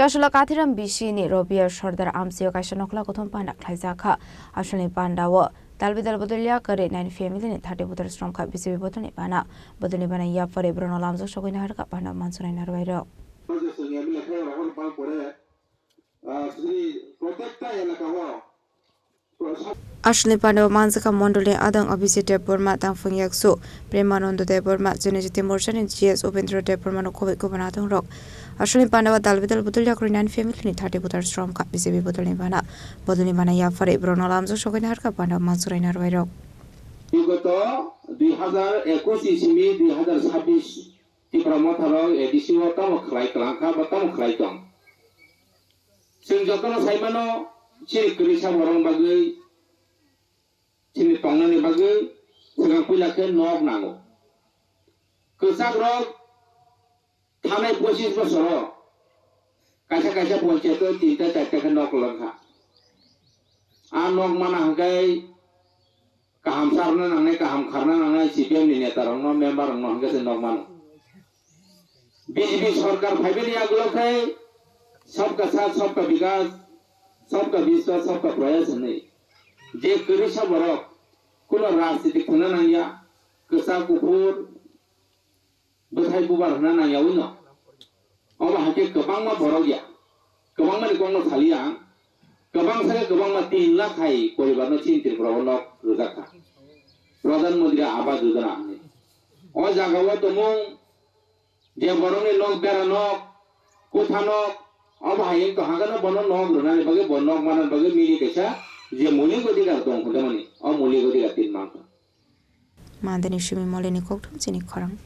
Joshua Kathiram Bishini, Robia Shorder Amsio Kashanokla Kotom Panda Klaizaka, Ashani Pandawa, Dalvidal Bodelia Kare, 9 family, 30 Butter Strong Cup, Bisi Botany Pana, Botany Banaya for a Bruno Lamzo showing her Kapana Manson and Arvero. Ashley Pando Manzaka Mondole Adam Obisite Burma Tangfung Yakso, Premanondo de Burma, Genetic Motion and GS open through the Burmano Covid Governatan Rock. Ashley Pandava Dalvidal Butulia Green family 30 butter strong cup is a Butulimana, Botulimana for a Bruno Lamzo showing her Kapana Mansur and Arvero. Yugoto, the Hazar Ecosystem, the Hazar Sabish, the Promotaro, Edisio Tom Klaikanka, but Tom Klaiton. Sinjokano Simano, Chili Krisha Warong Bagay. Sini tongna ni bagi segang pula ke nok nango. Kesak rok thanai posis basoro. Kaisa ponche to tinta chatta ke nok langha. A nok mana hangkai kaham sarna nangai kaham kharna nangai CPM ni neta rong no member rong no hangkai se nok mana. BJP सरकार फाइबेली आगुलो kai सबका साथ सबका विकास सबका विश्वास सबका प्रयास नहीं जे करिसा बरक कुल राजनीतिक होना नांगिया कसा कुफुर बथाय बुबार होना नांगिया उनो अब हाके गोबां मा बरक या गोबां मा निकोंनो थालिया गोबां सारे गोबां मा 3 लाख हाय परिबारनो चिन्तित प्रबनो रोजाखा प्रधानमंत्री आवास योजना ओ जागावा तमु जे बरने लोक बेरानो कोथानो अब हाय तो हागनो बनो नोक रुनानि बगे बनोक मानन बगे मिली कैसा जे मूल्य को दिगा तो खुदमनी और मूल्य को दिगा 3 मांग Mandani Shumi Molini Koktum Sini Korang.